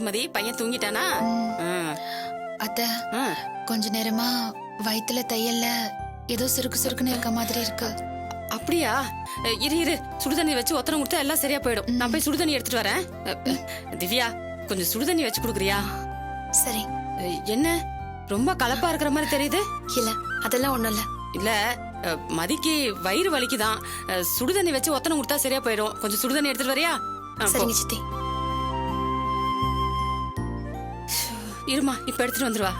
மதி, பையன் தூங்கிட்டானா? அத்த கொஞ்ச நேரமா வயித்துல தையல்ல ஏதோ சுருக்கு சுருக்குன்னு இருக்க மாதிரி இருக்கு. அப்படியா? இரு சுடுதண்ணி வச்சு ஒத்தனை கொடுத்தா எல்லாம் சரியா போயிடும். நான் போய் சுடுதண்ணி எடுத்துட்டு வரேன். திவ்யா, கொஞ்சம் சுடுதண்ணி வச்சு குடுக்குறியா? சரி. என்ன ரொம்ப கலப்பா இருக்கிற மாதிரி தெரியுது? இல்ல அதெல்லாம் ஒண்ணும் இல்ல. இல்ல, மதிக்கு வயிறு வலிக்குதான். சுடுதண்ணி வச்சு ஒத்தனை கொடுத்தா சரியா போயிடும். கொஞ்சம் சுடுதண்ணி எடுத்துட்டு வரியா? சரிங்க சித்தி. இருமா, இப்ப எடுத்துட்டு வந்துருவா.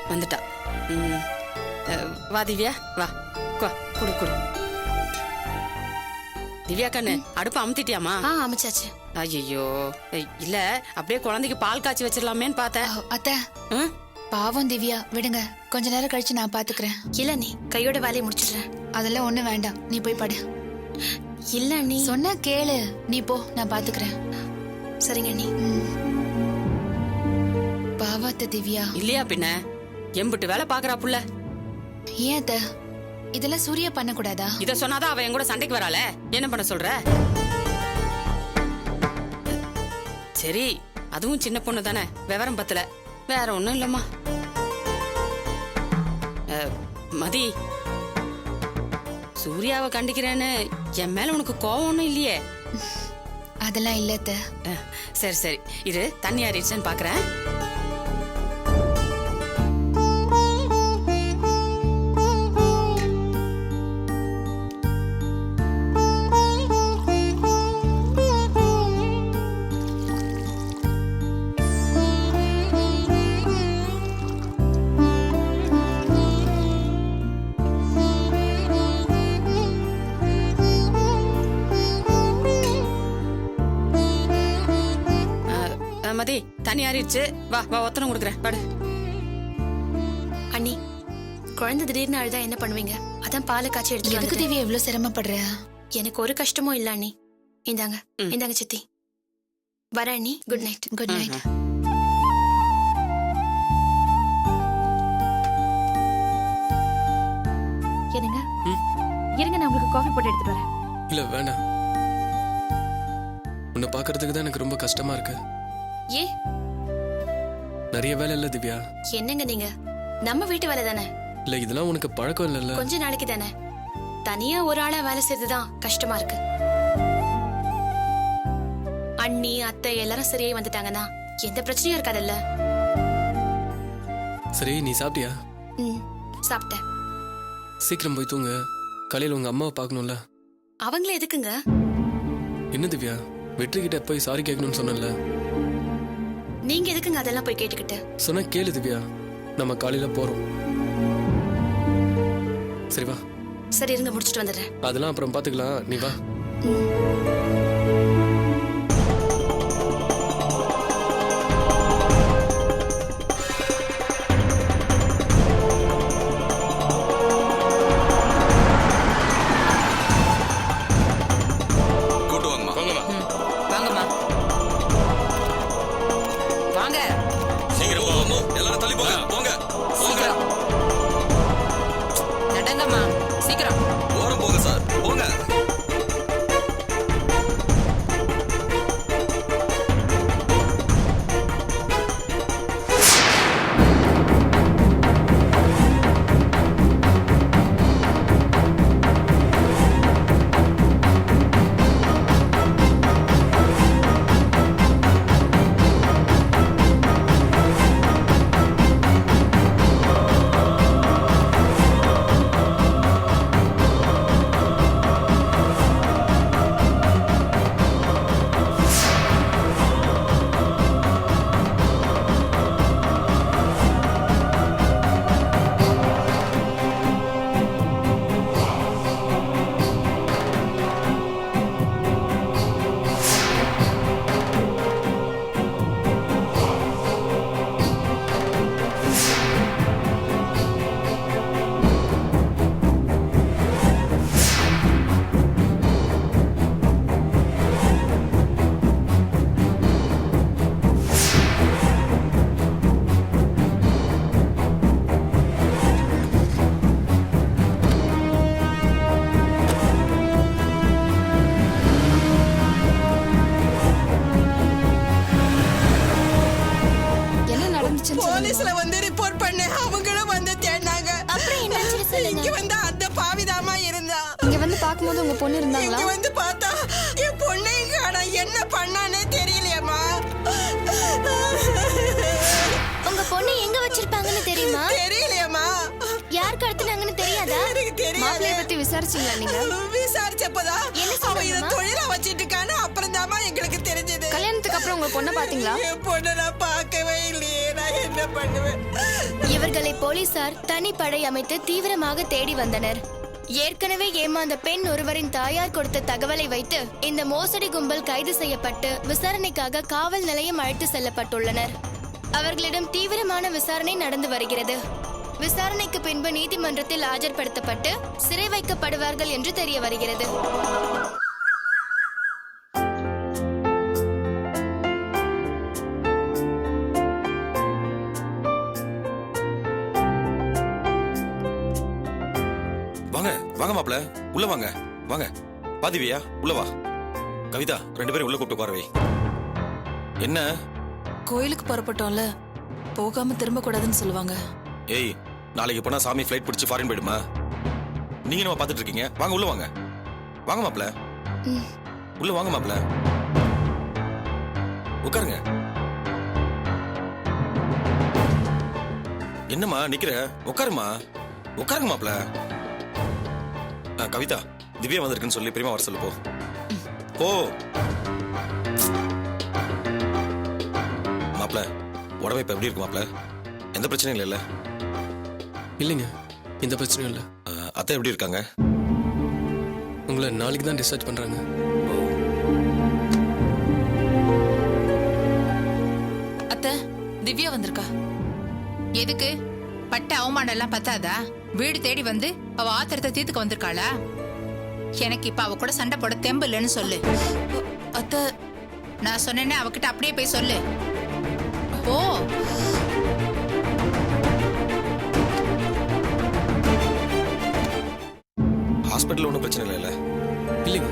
வந்துட்டா. வா திவ்யா, வா குடு குடு. திவ்யா கண்ணு, அடுப்பு அமுத்திட்டியாமா? அமைச்சாச்சு. ஐயோ, இல்ல அப்படியே குழந்தைக்கு பால் காய்ச்சி வச்சிடலாமேன்னு பார்த்தேன். அத்த பாவம் திவ்யா, விடுங்க, கொஞ்ச நேரம் கழிச்சு நான் பாத்துக்கிறேன். இல்ல நீ கையோட வேலையை முடிச்சிடுறேன். அதெல்லாம் ஒண்ணு வேண்டாம், நீ போய் படு. இல்ல நீ சொன்ன கேளு, நீ போ, நான் பாத்துக்கிறேன். சரிங்க நீ. பாவாத்த திவ்யா. இல்லையா பின்ன, எம்பிட்டு வேலை பாக்குறா புள்ள. ஏன் அத்த, இதெல்லாம் சூர்யா பண்ண கூடாதா? இத சொன்னாதான் அவன் என் கூட சண்டைக்கு வராள. என்ன பண்ண சொல்ற? சரி, அதுவும் சின்ன பொண்ணு தானே, விவரம் பத்தல. வேற ஒண்ணும் இல்லம்மா. மதி, சூர்யாவை கண்டிக்கிறேன்னு என் மேல உனக்கு கோவம் ஒண்ணும் இல்லையே? அதெல்லாம் இல்ல அத்த. சரி சரி, இரு, தண்ணி ஆறிடுச்சுன்னு பாக்குறேன். மதி, தண்ணி ஆறிடுச்சு, வா வா ஒத்தனம் கொடுக்குறேன், பாடு. அண்ணி, குழந்தை திடீர்னு அழுதா என்ன பண்ணுவீங்க? அதான் பாலை காய்ச்சி எடுத்து. எதுக்கு தேவி எவ்வளவு சிரமப்படுற? எனக்கு ஒரு கஷ்டமும் இல்ல அண்ணி. இந்தாங்க இந்தாங்க சித்தி. வர அண்ணி. Good night. Good night. என்னங்க, இருங்க, நான் உங்களுக்கு காஃபி போட்டு எடுத்துட்டு வரேன். இல்ல வேண்டாம், உன்னை பாக்குறதுக்கு தான் எனக்கு ரொம்ப கஷ்டமா இருக்கு. ஏ, நிறைய வேலை இல்ல திவ்யா. என்னங்க நீங்க, நம்ம வீட்டு வேலை தானே. இல்ல இதெல்லாம் உனக்கு பழக்கம் இல்ல. கொஞ்ச நாளைக்கு தானே. தனியா ஒரு ஆளா வேலை செய்யறதுதான் கஷ்டமா இருக்கு. அண்ணி அத்தை எல்லாரும் சரியாய் வந்துட்டாங்கன்னா எந்த பிரச்சனையும் இருக்காதுல்ல. சரி, நீ சாப்பிட்டியா? சாப்பிட்டேன். சீக்கிரம் போய் தூங்க, காலையில உங்க அம்மாவை பார்க்கணும்ல. அவங்கள எதுக்குங்க? என்ன திவ்யா, வெற்றி கிட்ட போய் சாரி கேட்கணும்னு சொன்னல. நீங்க எதுக்குங்க அதெல்லாம் போய் கேட்டுக்கிட்டு? சொன்ன கேளு திவ்யா, நம்ம காலையில போறோம். சரி வா. சரி இருங்க, முடிச்சிட்டு வந்துடுறேன். அதெல்லாம் அப்புறம் பாத்துக்கலாம், நீ வா. நடந்துச்சுன்னு போலீஸ்ல வந்து ரிப்போர்ட் பண்ண அவங்களும் வந்து தேடினாங்க. அப்புறம் என்னாச்சுன்னு சொல்லுங்க. இங்க வந்து அந்த பாவிதாமா இருந்தா. இங்க வந்து பாக்கும்போது உங்க பொண்ணு இருந்தாங்களா? இங்க வந்து பார்த்தா என் பொண்ணையும் காணோம். என்ன பண்ணானே தெரியலையேம்மா. உங்க பொண்ணு எங்க வச்சிருப்பாங்கன்னு தெரியுமா? தெரியலையேம்மா. யார் கடத்துனாங்கன்னு தெரியாதா? எனக்கு தெரியாது. மாப்பிள்ளைய பத்தி விசாரிச்சீங்களா நீங்க? விசாரிச்சப்பதான் என்ன அவன் இதை சொன்னாங்கம்மா? தொழிலா வச்சிட்டு இருக்கான்னு அப்புறம் தாமா எங்களுக்கு தெரிஞ்சது. கல்யாணத்துக்கு அப்புறம் உங்க பொண்ணை பாத்தீங்களா? என் பொண்ணை நான் பார்க்கவே இல்லையே. நான் என்ன பண்ணுவேன்? இவர்களை போலீசார் தனிப்படை அமைத்து தீவிரமாக தேடி வந்தனர். ஏற்கனவே ஏமாந்த பெண் ஒருவரின் தாயார் கொடுத்த தகவலை வைத்து இந்த மோசடி கும்பல் கைது செய்யப்பட்டு விசாரணைக்காக காவல் நிலையம் அழைத்து செல்லப்பட்டுள்ளனர். அவர்களிடம் தீவிரமான விசாரணை நடந்து வருகிறது. விசாரணைக்கு பின்பு நீதிமன்றத்தில் ஆஜர்படுத்தப்பட்டு சிறை வைக்கப்படுவார்கள் என்று தெரிய வருகிறது. வாங்க வாங்க மாப்ள, உள்ள வாங்க. வாங்க பாதிவியா, உள்ள வா. கவிதா, 2 பேரும் உள்ள கூப்பிட்டு உட்கார வை. என்ன? கோயிலுக்கு புறப்பட்டோம்ல, போகாம திரும்ப கூடாதுன்னு சொல்லுவாங்க. ஏய், நாளைக்கு போனா சாமி ஃப்ளைட் பிடிச்சு ஃபாரின் போயிடுமா? நீங்க நம்ம பாத்துட்டு இருக்கீங்க. வாங்க உள்ள வாங்க. வாங்க மாப்ள, உள்ள வாங்க மாப்ள. உட்காருங்க. என்னம்மா நிக்கிற? உட்காருமா. உட்காருங்க மாப்ள. கவிதா, திவ்யா வந்திருக்குன்னு சொல்லி பெரியமா வர சொல்லு. போ போ. மாப்ள, உடம்பு இப்ப எப்படி இருக்கு மாப்ள? எந்த பிரச்சனையும் இல்லைல்ல? இல்லைங்க, எந்த பிரச்சனையும் இல்லை. அத்தை எப்படி இருக்காங்க? உங்களை நாளைக்கு தான் டிஸ்சார்ஜ் பண்றாங்க. அத்தை, திவ்யா வந்திருக்கா. எதுக்கு? பட்ட அவமானம் எல்லாம் பத்தாதா? வீடு தேடி வந்து அவ ஆத்திரத்தை தீர்த்துக்க வந்திருக்காளா? எனக்கு இப்ப அவ கூட சண்டை போட தெம்பு இல்லைன்னு சொல்லு. அத்தை, நான் சொன்னேன்னு அவகிட்ட அப்படியே போய் சொல்லு. ஓ, ஹாஸ்பிட்டல் ஒன்றும் பிரச்சனை இல்லைல்ல? இல்லைங்க.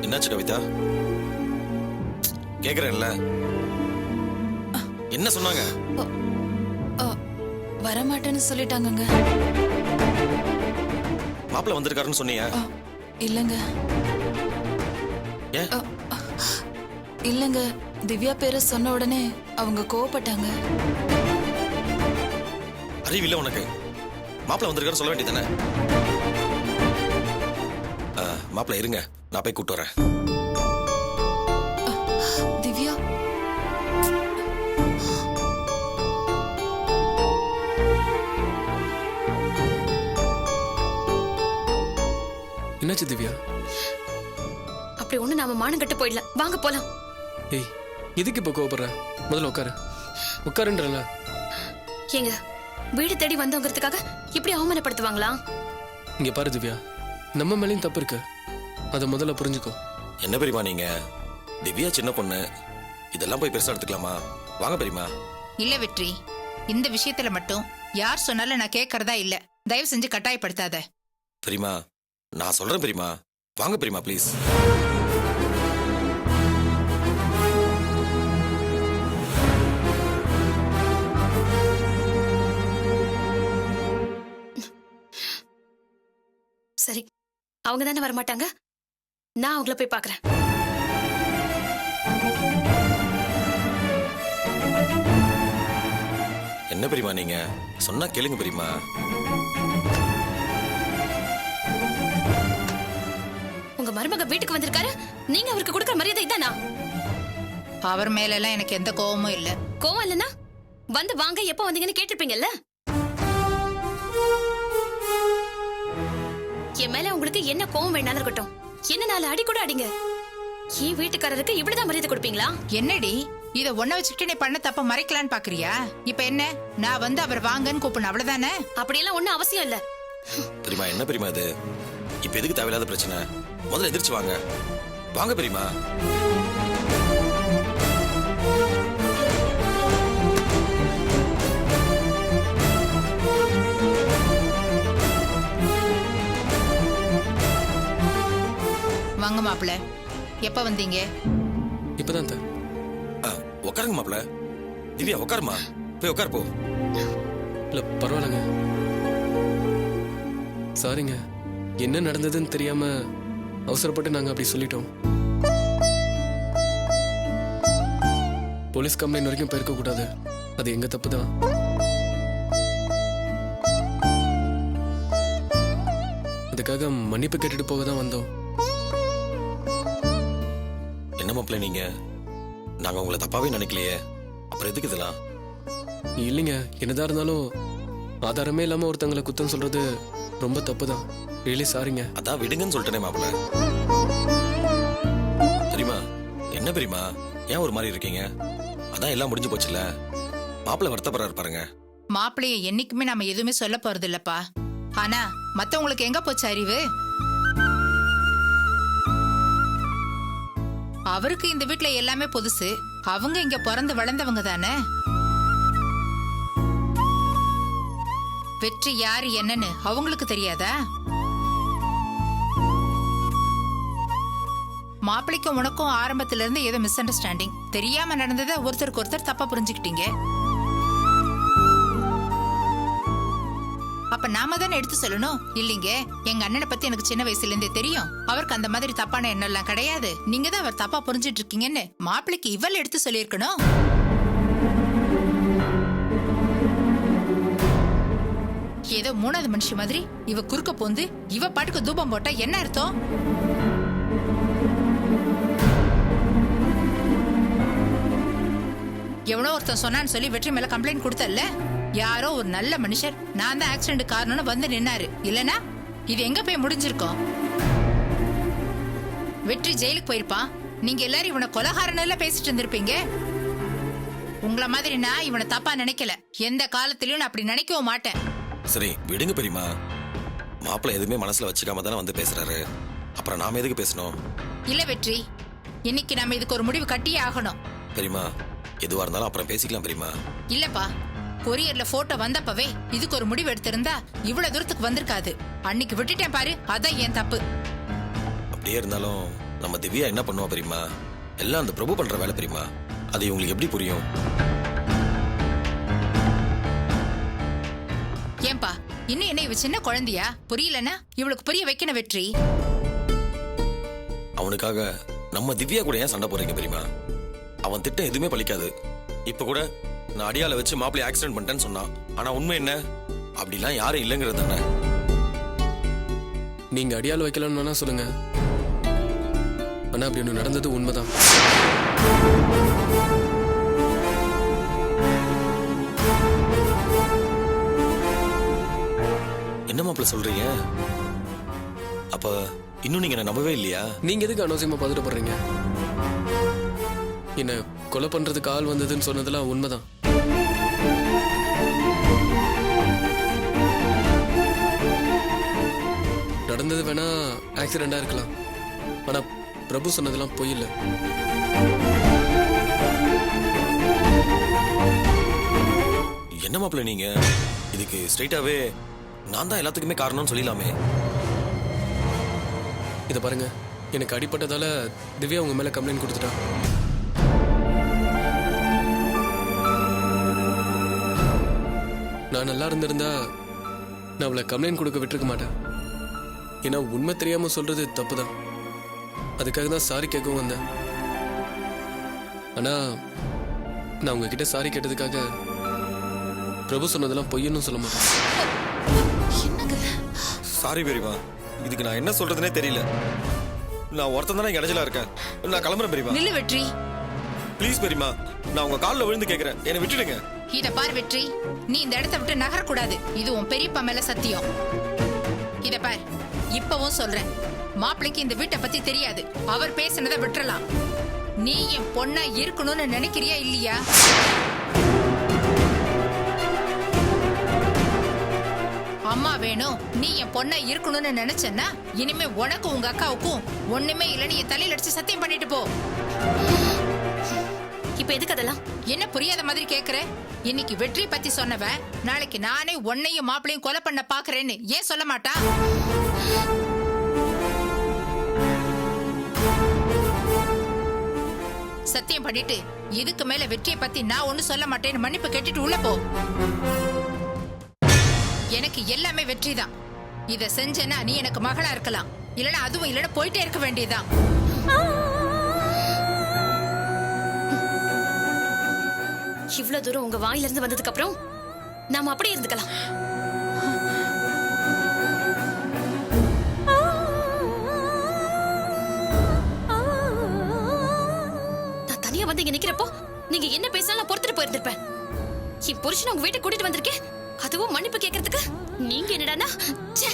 என்னாச்சு கவிதா? கேக்குறேன்ல, என்ன சொன்னாங்க? வரமாட்டேன்னு சொல்லிட்டாங்கங்க. மாப்பிள்ள வந்திருக்காருன்னு சொன்னீங்க. இல்லங்க. ஏன்? இல்லங்க, திவ்யா பேரை சொன்ன உடனே அவங்க கோவப்பட்டாங்க. அறிவில்லை உனக்கு? மாப்பிள்ள வந்திருக்காருன்னு சொல்ல வேண்டியதானே? மாப்பிள்ள இருங்க, நான் போய் கூட்டு வரேன். திவ்யா, என்னாச்சு திவ்யா? அப்படி ஒண்ணு நாம மானம் கட்டு போயிடலாம். வாங்க போலாம். ஏய், எதுக்கு இப்ப கோவப்படுற? முதல்ல உட்காரு. உட்காருன்றல. ஏங்க, வீடு தேடி வந்தோங்கிறதுக்காக இப்படி அவமானப்படுத்துவாங்களா? இங்க பாரு திவ்யா, நம்ம மேலேயும் தப்பு இருக்கு. அதை முதல்ல புரிஞ்சுக்கோ. என்ன பெரியமா நீங்க? திவ்யா சின்ன பொண்ணு, இதெல்லாம் போய் பெருசா எடுத்துக்கலாமா? வாங்க பெரியமா. இல்ல வெற்றி, இந்த விஷயத்துல மட்டும் யார் சொன்னாலும் நான் கேட்கறதா இல்ல. தயவு செஞ்சு கட்டாயப்படுத்தாத. பெரியமா, நான் சொல்றேன் பெரியமா. வாங்க பெரியமா ப்ளீஸ். சரி, அவங்க தானே வரமாட்டாங்க. நான் அவங்கள போய் பாக்குறேன். என்ன பெரியமா நீங்க? சொன்னா கேளுங்க பெரியமா. உங்க மருமக வீட்டுக்கு வந்திருக்காரு, நீங்க அவருக்கு கொடுக்கிற மரியாதை இதானா? அவர் மேல எல்லாம் எனக்கு எந்த கோவமும் இல்ல. கோவம் இல்லைன்னா வந்து வாங்க, எப்ப வந்தீங்கன்னு கேட்டிருப்பீங்கல்ல. என் மேல உங்களுக்கு என்ன கோவம் வேணாலும் இருக்கட்டும், என்ன 4 அடி கூட அடிங்க. என் வீட்டுக்காரருக்கு இப்படிதான் மரியாதை கொடுப்பீங்களா? என்னடி, இத ஒன்ன வச்சுக்கிட்டு நீ பண்ண தப்ப மறைக்கலான்னு பாக்குறியா? இப்ப என்ன, நான் வந்து அவர் வாங்கன்னு கூப்பிடணும், அவ்வளவுதானே? அப்படியெல்லாம் ஒண்ணும் அவசியம் இல்ல. பெரியமா என்ன பெரியமா இது? இப்ப எதுக்கு தேவையில்லாத பிரச்சனை? முதல்ல எதிர்த்து வாங்க. வாங்க பெரியமா. வாங்க மாப்பிள்ள, எப்ப வந்தீங்க? இப்பதான் அத்தை. உட்காருங்க மாப்பிள்ள. திவ்யா உட்காருமா, போய் உட்காரு போ. இல்ல பரவாயில்லைங்க. சாரிங்க, என்ன நடந்ததுன்னு தெரியாம அவசரப்பட்டு நாங்க அப்படி சொல்லிட்டோம். போலீஸ் கம்ப்ளைண்ட் வரைக்கும் போயிருக்க கூடாது. அது எங்க தப்பு தான். அதுக்காக மன்னிப்பு கேட்டுட்டு போக தான் வந்தோம். என்ன மாப்பிள்ள நீங்க, நாங்க உங்களை தப்பாவே நினைக்கலையே, அப்புறம் எதுக்கு இதெல்லாம்? இல்லைங்க, என்னதான் இருந்தாலும் ஆதாரமே இல்லாம ஒருத்தங்களை குத்தம் சொல்றது ரொம்ப தப்பு தான். ரியலி சாரிங்க. அதான் விடுங்கன்னு சொல்லிட்டேனே மாப்பிள்ள. தெரியுமா என்ன பெரியமா, ஏன் ஒரு மாதிரி இருக்கீங்க? அதான் எல்லாம் முடிஞ்சு போச்சுல்ல. மாப்பிள்ள வருத்தப்படுறாரு பாருங்க. மாப்பிள்ளைய என்னைக்குமே நாம எதுவுமே சொல்ல போறது இல்லப்பா. ஆனா மத்தவங்களுக்கு எங்க போச்சு அறிவு? அவருக்கு இந்த வீட்ல எல்லாமே புதுசு. அவங்க இங்க பிறந்து வளர்ந்தவங்க தானே. வெற்றி யாரு என்னன்னு அவங்களுக்கு தெரியாதா? மாப்பிள்ளைக்கும் உனக்கும் ஆரம்பத்துல இருந்து ஏதோ மிஸ் அண்டர்ஸ்டாண்டிங். தெரியாம நடந்ததை ஒருத்தருக்கு ஒருத்தர் தப்பா புரிஞ்சுக்கிட்டீங்க. அப்ப நாம தானே எடுத்து சொல்லணும். இல்லீங்க, எங்க அண்ணனை பத்தி எனக்கு சின்ன வயசுல இருந்தே தெரியும், அவருக்கு அந்த மாதிரி தப்பான எண்ணம் எல்லாம் கிடையாது, நீங்க தான் அவர் தப்பா புரிஞ்சிட்டு இருக்கீங்கன்னு மாப்பிள்ளைக்கு இவள் எடுத்து சொல்லியிருக்கணும். ஏதோ மூணாவது மனுஷி மாதிரி இவ குறுக்க போந்து இவ பாட்டுக்கு தூபம் போட்டா என்ன அர்த்தம்? எவனோ ஒருத்தன் சொன்னான்னு சொல்லி வெற்றி மேல கம்ப்ளைண்ட் கொடுத்தல்ல. யாரோ ஒரு நல்ல மனுஷர் நான் தான் ஆக்சிடென்ட் காரணம்னு வந்து நின்னாரு. இல்லனா இது எங்க போய் முடிஞ்சிருக்கோம்? வெற்றி ஜெயிலுக்கு போயிருப்பான். நீங்க எல்லாரும் இவனை கொலகாரன்னு பேசிட்டு இருந்திருப்பீங்க. உங்கள மாதிரி நான் இவனை தப்பா நினைக்கல. எந்த காலத்திலயும் நான் அப்படி நினைக்கவும் மாட்டேன். சரி விடுங்க பெரியமா. மாப்பிள்ள எதுவுமே மனசுல வச்சுக்காம தானே வந்து பேசுறாரு. அப்புறம் நாம எதுக்கு பேசணும்? இல்ல வெற்றி, இன்னைக்கு நாம இதுக்கு ஒரு முடிவு கட்டியே ஆகணும். பெரியமா, எதுவா இருந்தாலும் அப்புறம் பேசிக்கலாம் பெரியமா. இல்லப்பா, கொரியர்ல போட்டோ வந்தப்பவே இதுக்கு ஒரு முடிவு எடுத்திருந்தா இவ்வளவு தூரத்துக்கு வந்திருக்காது. அன்னைக்கு விட்டுட்டேன் பாரு, அதான் என் தப்பு. அப்படியே இருந்தாலும் நம்ம திவ்யா என்ன பண்ணுவா பெரியமா? எல்லாம் அந்த பிரபு பண்ற வேலை பெரியமா. அது உங்களுக்கு எப்படி புரியும்? ஏன்பா இன்னும் என்ன இவ சின்ன குழந்தையா? புரியலன்னா இவளுக்கு புரிய வைக்கணும் வெற்றி. அவனுக்காக நம்ம திவ்யா கூட ஏன் சண்டை போறீங்க பெரியமா? அவன் திட்டம் எதுவுமே பலிக்காது. இப்ப கூட நான் அடியால வச்சு மாப்பிள்ளை ஆக்சிடென்ட் பண்ணிட்டேன்னு சொன்னான். ஆனா உண்மை என்ன? அப்படிலாம் யாரும் இல்லைங்கிறது தானே. நீங்க அடியால் வைக்கலாம்னு வேணா சொல்லுங்க, ஆனா அப்படி ஒண்ணு நடந்தது உண்மைதான். என்ன மாப்பிள்ள சொல்றீங்க? அப்ப இன்னும் நீங்க என்ன நம்பவே இல்லையா? நீங்க எதுக்கு அனவசியமா பதட்டப்படுறீங்க? என்ன கொலை பண்றதுக்கு ஆள் வந்ததுன்னு சொன்னதெல்லாம் உண்மைதான். நடந்தது வேணா ஆக்சிடென்டா இருக்கலாம், ஆனா பிரபு சொன்னதெல்லாம் பொய் இல்ல. என்ன மாப்பிள்ள நீங்க இதுக்கு ஸ்ட்ரைட்டாவே நான் தான் எல்லாத்துக்குமே காரணம்னு சொல்லிடலாமே. இத பாருங்க, எனக்கு அடிபட்டதால திவ்யா உங்க மேல கம்ப்ளைண்ட் கொடுத்துட்டா. நான் நல்லா இருந்திருந்தா நான் அவளை கம்ப்ளைண்ட் கொடுக்க விட்டுருக்க மாட்டேன். ஏன்னா உண்மை தெரியாம சொல்றது தப்புதான். அதுக்காக தான் சாரி கேட்கவும் வந்தேன். ஆனா நான் உங்ககிட்ட சாரி கேட்டதுக்காக பிரபு சொன்னதெல்லாம் பொய்யன்னு சொல்ல மாட்டேன். சாரி பெரியமா, இதுக்கு நான் என்ன சொல்றதுனே தெரியல. நான் ஒருத்தன் தானே இடைஞ்சலா இருக்கேன். நான் கிளம்புறேன் பெரியமா. நில்லு வெற்றி, ப்ளீஸ் பெரியமா, நான் உங்க காலில் விழுந்து கேட்கிறேன், என்னை விட்டுடுங்க. இத பாரு வெற்றி, நீ இந்த இடத்தை விட்டு நகரக்கூடாது. இது உன் பெரியப்பா மேல சத்தியம். இத பாரு, இப்பவும் சொல்றேன், மாப்பிள்ளைக்கு இந்த வீட்டை பத்தி தெரியாது. அவர் பேசினதை விட்டுறலாம். நீ என் பொண்ணா இருக்கணும்னு நினைக்கிறியா இல்லையா? அம்மா வேணும், நீ என் பொண்ணா இருக்கணும்னு நினைச்சேன்னா இனிமே உனக்கும் உங்க அக்காவுக்கும் ஒண்ணுமே இல்லைன்னு என் தலையில அடிச்சு சத்தியம் பண்ணிட்டு போ. இப்ப எதுக்கு அதெல்லாம்? என்ன புரியாத மாதிரி கேக்குற? இன்னைக்கு வெற்றி பத்தி சொன்னவ நாளைக்கு நானே உன்னையும் மாப்பிளையும் கொலை பண்ண பாக்குறேன்னு ஏன் சொல்ல மாட்டா? சத்தியம் பண்ணிட்டு இதுக்கு மேல வெற்றியை பத்தி நான் ஒண்ணு சொல்ல மாட்டேன்னு மன்னிப்பு கேட்டுட்டு உள்ள போ. எனக்கு எல்லாமே வெற்றிதான். இத செஞ்சேன்னா நீ எனக்கு மகளா இருக்கலாம், இல்லனா அதுவும் இல்லனா போயிட்டே இருக்க வேண்டியதுதான். இவ்வளவு தூரம் உங்க வாயில இருந்து வந்ததுக்கு அப்புறம் நாம அப்படியே இருந்துக்கலாம். நான் தனியா வந்து இங்க நிக்கிறப்போ நீங்க என்ன பேசினாலும் பொறுத்துட்டு போயிருந்திருப்பேன். என் புருஷன் உங்க வீட்டுக்கு கூட்டிட்டு வந்திருக்கேன், அதுவும் மன்னிப்பு கேட்கறதுக்கு நீங்க என்னடானா ச்சே.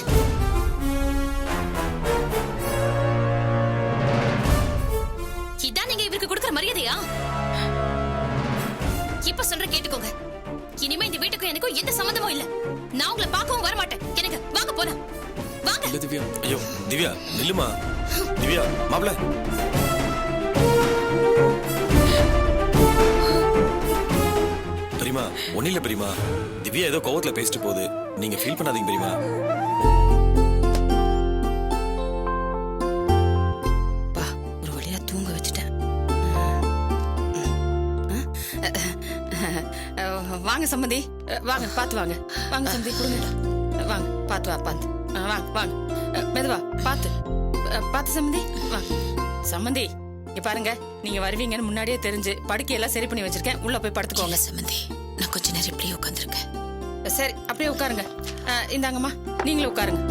இதான் நீங்க இவருக்கு கொடுக்கிற மரியாதையா? இப்ப சொல்ற கேட்டுக்கோங்க, இனிமே இந்த வீட்டுக்கும் எனக்கும் எந்த சம்பந்தமும் இல்ல. நான் உங்களை பார்க்கவும் வர மாட்டேன். எனக்கு வாங்க போலாம், வாங்க. இல்ல திவ்யா. ஐயோ திவ்யா நில்லுமா. திவ்யா மாப்பிள்ள. பெரியமா ஒன்னும் இல்ல பெரியமா, திவ்யா ஏதோ கோவத்துல பேசிட்டு போகுது, நீங்க ஃபீல் பண்ணாதீங்க பெரியமா. ஒரு வழியா தூங்க வச்சுட்டேன். வாங்க சம்மந்தி, வாங்க பாத்து வாங்க. வாங்க சம்மந்தி கொடுங்க, வாங்க பாத்து வா, பாத்து வாங்க வாங்க, மெதுவா பாத்து பாத்து சம்மந்தி வாங்க. சம்மந்தி இங்க பாருங்க, நீங்க வருவீங்கன்னு முன்னாடியே தெரிஞ்சு படுக்கையெல்லாம் சரி பண்ணி வச்சிருக்கேன், உள்ள போய் படுத்துக்கோங்க. சம்மந்தி நான் கொஞ்ச நேரம் இப்படியே உட்காந்துருக்கேன். சரி அப்படியே உட்காருங்க. இந்தாங்கம்மா நீங்களும் உட்காருங்க,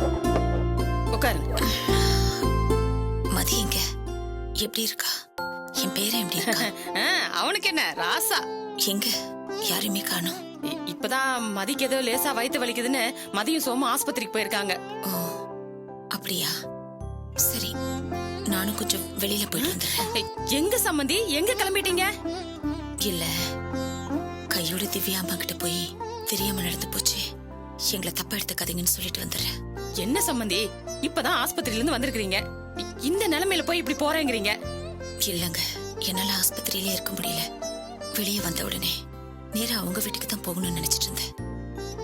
உட்காருங்க. மதி எங்க எப்படி இருக்கா? என் பேரன் எப்படி இருக்கா? அவனுக்கு என்ன ராசா, எங்க யாருமே காணோம். இப்பதான் மதிக்கு ஏதோ லேசா வயித்து வலிக்குதுன்னு மதியம் சோம ஆஸ்பத்திரிக்கு போயிருக்காங்க. ஓ அப்படியா, சரி நானும் கொஞ்சம் வெளியில போயிட்டு வந்துடுறேன். எங்க சம்மந்தி, எங்க கிளம்பிட்டீங்க? இல்ல கையோட திவ்யா அம்மா கிட்ட போய் தெரியாம நடந்து போச்சு, எங்களை தப்பா எடுத்துக்காதீங்கன்னு சொல்லிட்டு வந்துடுறேன். என்ன சம்மந்தி, இப்பதான் ஆஸ்பத்திரியில இருந்து வந்திருக்கீங்க, இந்த நிலைமையில போய் இப்படி போறேங்கிறீங்க? இல்லங்க, என்னால ஆஸ்பத்திரியிலே இருக்க முடியல. வெளியே வந்த உடனே நேரா அவங்க வீட்டுக்கு தான் போகணும்னு நினைச்சிட்டு இருந்தேன்.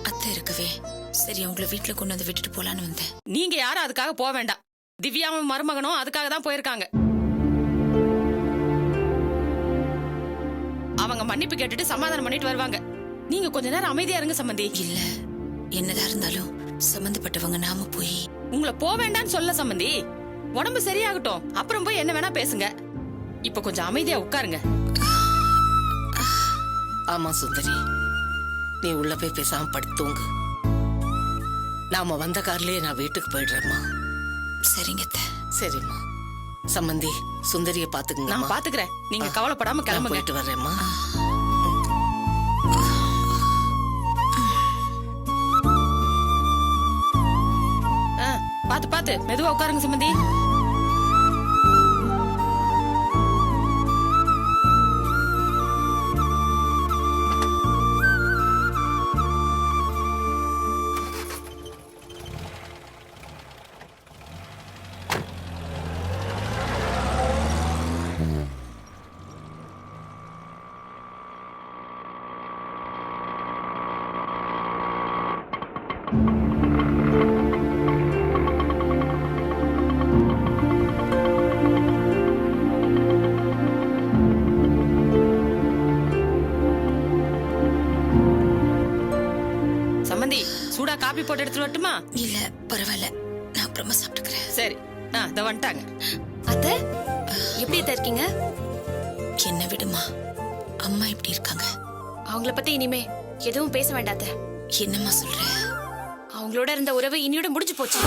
அத்தை இருக்கவே சரி அவங்கள வீட்டுல கொண்டு வந்து விட்டுட்டு போலான்னு வந்தேன். நீங்க யாரும் அதுக்காக போக வேண்டாம். திவ்யாவும் மருமகனும் அதுக்காக தான் போயிருக்காங்க. அவங்க மன்னிப்பு கேட்டுட்டு சமாதானம் பண்ணிட்டு வருவாங்க. நீங்க கொஞ்ச நேரம் அமைதியா இருங்க சம்மந்தி. இல்ல என்னதான் இருந்தாலும் சம்பந்தப்பட்டவங்க நாம போய் உங்களை போக வேண்டாம்னு சொல்ல சம்மந்தி. உடம்பு சரியாகட்டும், அப்புறம் போய் என்ன வேணா பேசுங்க. இப்ப கொஞ்சம் அமைதியா உட்காருங்க. ஆமா சுந்தரி, நீ உள்ள போய் பேசாம படுத்தூங்க. நாம வந்த கார்லயே நான் வீட்டுக்கு போயிடுறேம்மா. சரிங்க அத்தை. சரிம்மா. சம்பந்தி சுந்தரிய பாத்துக்கங்க. நான் பாத்துக்கிறேன், நீங்க கவலைப்படாம நான் கிளம்புங்க. போயிட்டு வர்றேம்மா. பாத்து பாத்து மெதுவா உட்காருங்க சம்மந்தி. சம்மந்தி சூடா காபி போட்டு எடுத்துட்டு வரட்டுமா? இல்ல பரவாயில்ல, நான் அப்புறமா சாப்பிட்டுக்கிறேன். சரி, இத வந்துட்டாங்க. அத்தை எப்படி இருக்கீங்க? என்ன விடுமா, அம்மா எப்படி இருக்காங்க? அவங்கள பத்தி இனிமே எதுவும் பேச வேண்டாத்த. என்னம்மா சொல்ற? அவங்களோட இருந்த உறவு இனியோட முடிஞ்சு போச்சு.